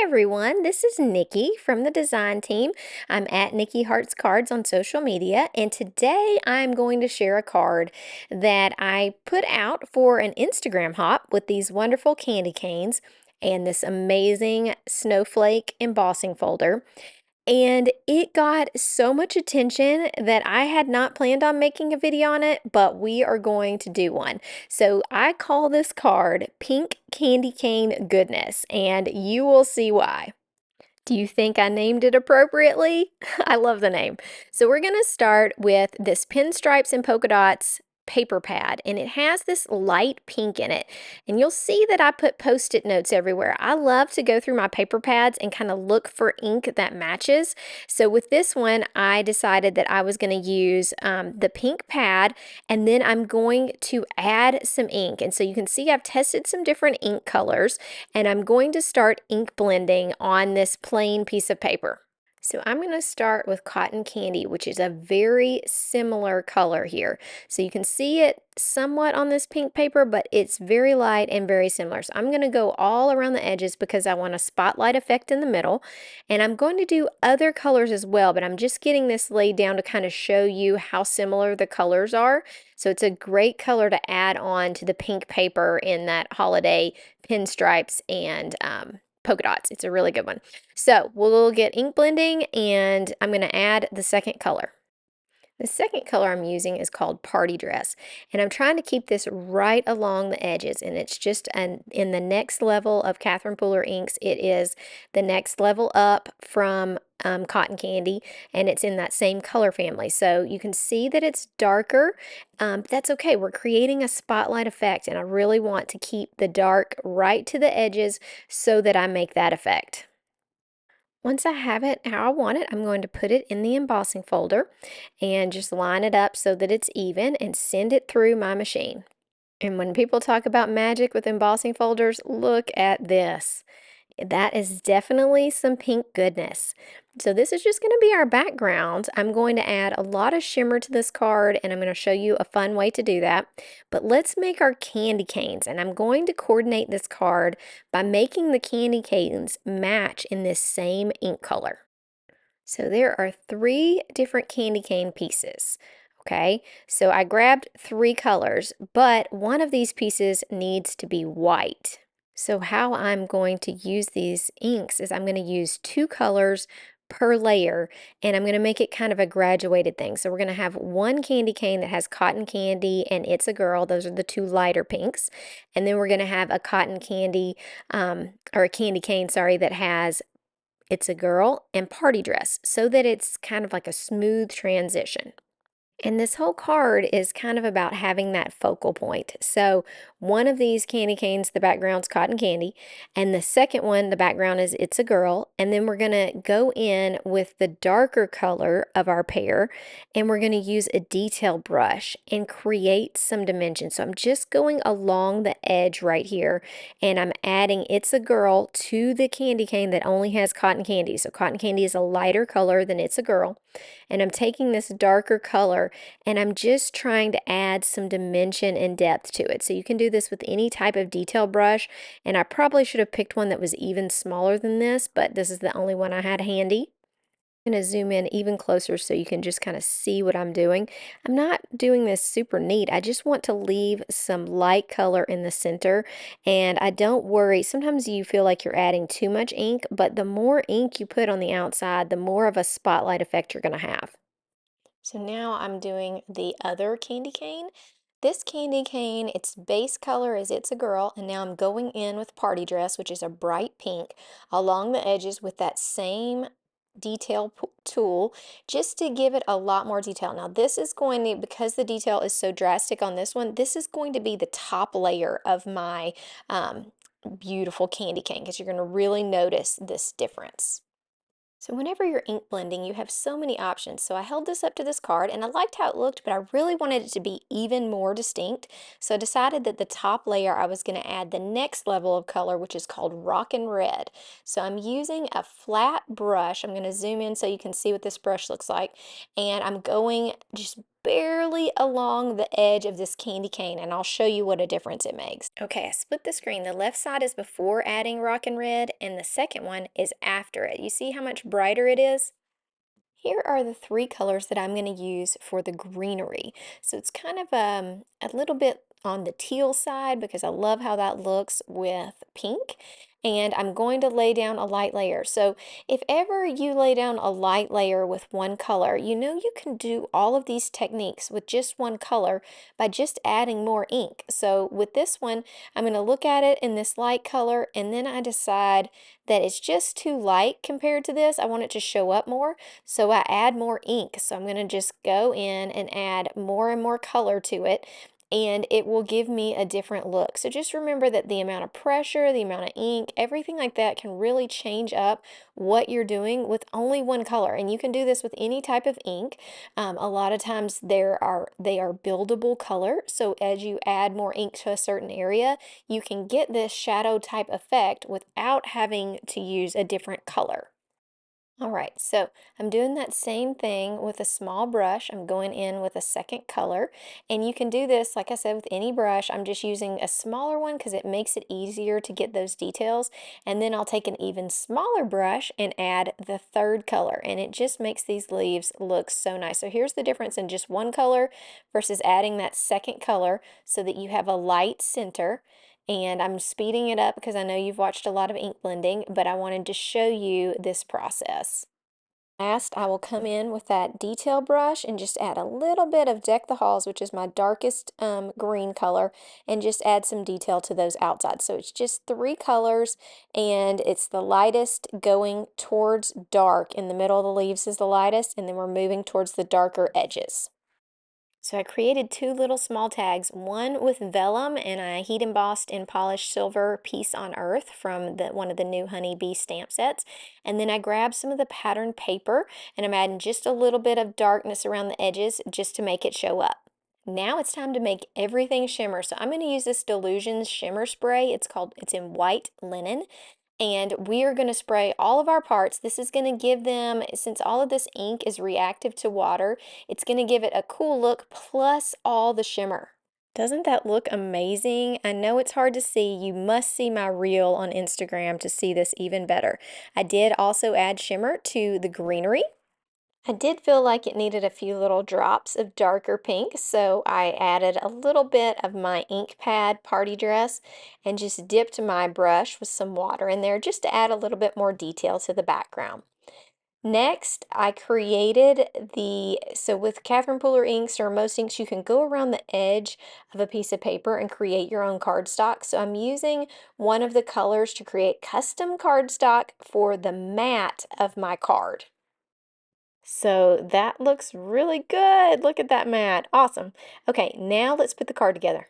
everyone, this is Nikki from the design team. I'm at Nikki Hearts Cards on social media, and today I'm going to share a card that I put out for an Instagram hop with these wonderful candy canes and this amazing snowflake embossing folder. And it got so much attention that I had not planned on making a video on it, but we are going to do one. So I call this card Pink Candy Cane Goodness, and you will see why. Do you think I named it appropriately? I love the name. So we're going to start with this Pinstripes and Polka Dots paper pad, and it has this light pink in it. And you'll see that I put Post-it notes everywhere. I love to go through my paper pads and kind of look for ink that matches. So with this one, I decided that I was going to use the pink pad, and then I'm going to add some ink. And so you can see I've tested some different ink colors, and I'm going to start ink blending on this plain piece of paper. So I'm going to start with cotton candy, which is a very similar color here. So you can see it somewhat on this pink paper, but it's very light and very similar. So I'm going to go all around the edges because I want a spotlight effect in the middle. And I'm going to do other colors as well, but I'm just getting this laid down to kind of show you how similar the colors are. So it's a great color to add on to the pink paper in that holiday pinstripes and polka dots. It's a really good one. So we'll get ink blending, and I'm going to add the second color. The second color I'm using is called Party Dress, and I'm trying to keep this right along the edges, and it's just in the next level of Catherine Pooler inks. It is the next level up from Cotton Candy, and it's in that same color family. So you can see that it's darker. That's okay. We're creating a spotlight effect, and I really want to keep the dark right to the edges so that I make that effect. Once I have it how I want it, I'm going to put it in the embossing folder and just line it up so that it's even and send it through my machine. And when people talk about magic with embossing folders, look at this. That is definitely some pink goodness. So this is just going to be our background. I'm going to add a lot of shimmer to this card, and I'm going to show you a fun way to do that. But let's make our candy canes, and I'm going to coordinate this card by making the candy canes match in this same ink color. So there are 3 different candy cane pieces. Okay, so I grabbed 3 colors, but one of these pieces needs to be white. So how I'm going to use these inks is I'm going to use 2 colors per layer, and I'm going to make it kind of a graduated thing. So we're going to have one candy cane that has cotton candy and It's a Girl. Those are the 2 lighter pinks. And then we're going to have a cotton candy, or a candy cane, sorry, that has It's a Girl and Party Dress, so that it's kind of like a smooth transition. And this whole card is kind of about having that focal point. So one of these candy canes, the background's cotton candy, and the second one, the background is It's a Girl. And then we're going to go in with the darker color of our pair, and we're going to use a detail brush and create some dimension. So I'm just going along the edge right here, and I'm adding It's a Girl to the candy cane that only has cotton candy. So cotton candy is a lighter color than It's a Girl. And I'm taking this darker color and I'm just trying to add some dimension and depth to it. So you can do this with any type of detail brush, and I probably should have picked one that was even smaller than this, but this is the only one I had handy. I'm going to zoom in even closer so you can just kind of see what I'm doing. I'm not doing this super neat. I just want to leave some light color in the center, and I don't worry. Sometimes you feel like you're adding too much ink, but the more ink you put on the outside, the more of a spotlight effect you're going to have. So now I'm doing the other candy cane. This candy cane, its base color is It's a Girl, and now I'm going in with Party Dress, which is a bright pink, along the edges with that same detail tool, just to give it a lot more detail. Now this is going to, because the detail is so drastic on this one, this is going to be the top layer of my beautiful candy cane, because you're going to really notice this difference. So whenever you're ink blending, you have so many options. So I held this up to this card and I liked how it looked, but I really wanted it to be even more distinct. So I decided that the top layer I was going to add the next level of color, which is called Rockin' Red. So I'm using a flat brush. I'm going to zoom in so you can see what this brush looks like. And I'm going just barely along the edge of this candy cane, and I'll show you what a difference it makes. Okay, I split the screen. The left side is before adding Rockin' Red, and the second one is after it. You see how much brighter it is? Here are the three colors that I'm going to use for the greenery. So it's kind of a little bit on the teal side because I love how that looks with pink. And I'm going to lay down a light layer. So if ever you lay down a light layer with one color, you know you can do all of these techniques with just one color by just adding more ink. So with this one, I'm going to look at it in this light color, and then I decide that it's just too light compared to this. I want it to show up more. So I add more ink. So I'm going to just go in and add more and more color to it, and it will give me a different look. So just remember that the amount of pressure, the amount of ink, everything like that can really change up what you're doing with only one color. And you can do this with any type of ink. A lot of times they are buildable color. So as you add more ink to a certain area, you can get this shadow type effect without having to use a different color. All right, so I'm doing that same thing with a small brush. I'm going in with a second color, and you can do this, like I said, with any brush. I'm just using a smaller one because it makes it easier to get those details. And then I'll take an even smaller brush and add the third color, and it just makes these leaves look so nice. So here's the difference in just one color versus adding that second color so that you have a light center. And I'm speeding it up because I know you've watched a lot of ink blending, but I wanted to show you this process. Last, I will come in with that detail brush and just add a little bit of Deck the Halls, which is my darkest green color, and just add some detail to those outsides. So it's just three colors, and it's the lightest going towards dark. In the middle of the leaves is the lightest, and then we're moving towards the darker edges. So I created two little small tags, one with vellum, and I heat embossed in polished silver Peace on Earth from one of the new Honeybee stamp sets. And then I grabbed some of the pattern paper, and I'm adding just a little bit of darkness around the edges just to make it show up. Now it's time to make everything shimmer. So I'm going to use this Dylusions shimmer spray. It's in white linen. And we are going to spray all of our parts. This is going to give them, since all of this ink is reactive to water, it's going to give it a cool look plus all the shimmer. Doesn't that look amazing? I know it's hard to see. You must see my reel on Instagram to see this even better. I did also add shimmer to the greenery. I did feel like it needed a few little drops of darker pink, so I added a little bit of my ink pad party dress and just dipped my brush with some water in there just to add a little bit more detail to the background. Next, I created so with Catherine Pooler inks or most inks, you can go around the edge of a piece of paper and create your own cardstock. So I'm using one of the colors to create custom cardstock for the mat of my card. So that looks really good. Look at that mat. Awesome. Okay, now let's put the card together.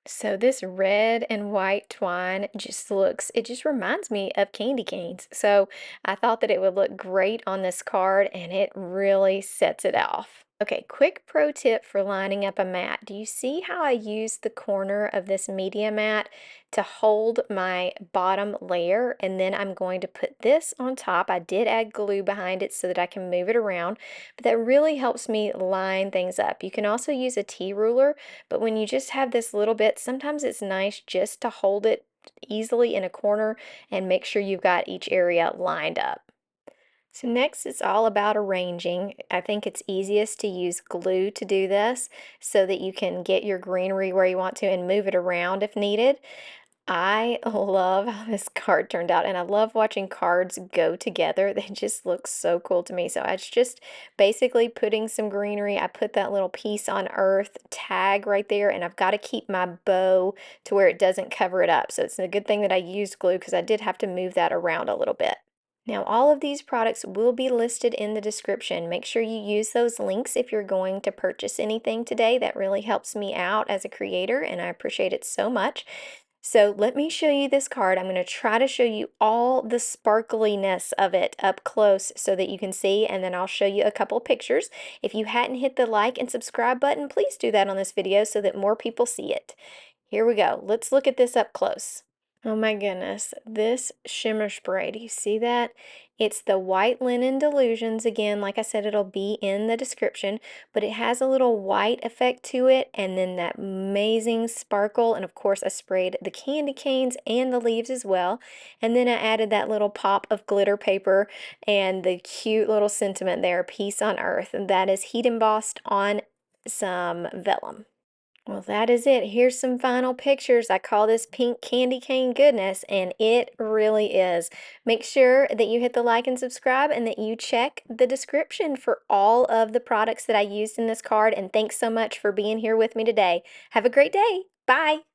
So this red and white twine it just reminds me of candy canes. So I thought that it would look great on this card, and it really sets it off. Okay, quick pro tip for lining up a mat. Do you see how I used the corner of this media mat to hold my bottom layer, and then I'm going to put this on top. I did add glue behind it so that I can move it around, but that really helps me line things up. You can also use a T-ruler, but when you just have this little bit, sometimes it's nice just to hold it easily in a corner and make sure you've got each area lined up. So next it's all about arranging. I think it's easiest to use glue to do this so that you can get your greenery where you want to and move it around if needed. I love how this card turned out, and I love watching cards go together. They just look so cool to me. So I was just basically putting some greenery. I put that little Peace on Earth tag right there, and I've got to keep my bow to where it doesn't cover it up. So it's a good thing that I used glue because I did have to move that around a little bit. Now, all of these products will be listed in the description. Make sure you use those links if you're going to purchase anything today. That really helps me out as a creator, and I appreciate it so much. So let me show you this card. I'm going to try to show you all the sparkliness of it up close so that you can see, and then I'll show you a couple pictures. If you hadn't hit the like and subscribe button, please do that on this video so that more people see it. Here we go. Let's look at this up close. Oh my goodness, this shimmer spray, do you see that? It's the white linen Dylusions. Again, like I said, it'll be in the description, but it has a little white effect to it, and then that amazing sparkle. And of course, I sprayed the candy canes and the leaves as well. And then I added that little pop of glitter paper and the cute little sentiment there, peace on earth. And that is heat embossed on some vellum. Well, that is it. Here's some final pictures. I call this pink candy cane goodness, and it really is. Make sure that you hit the like and subscribe and that you check the description for all of the products that I used in this card. And thanks so much for being here with me today. Have a great day. Bye.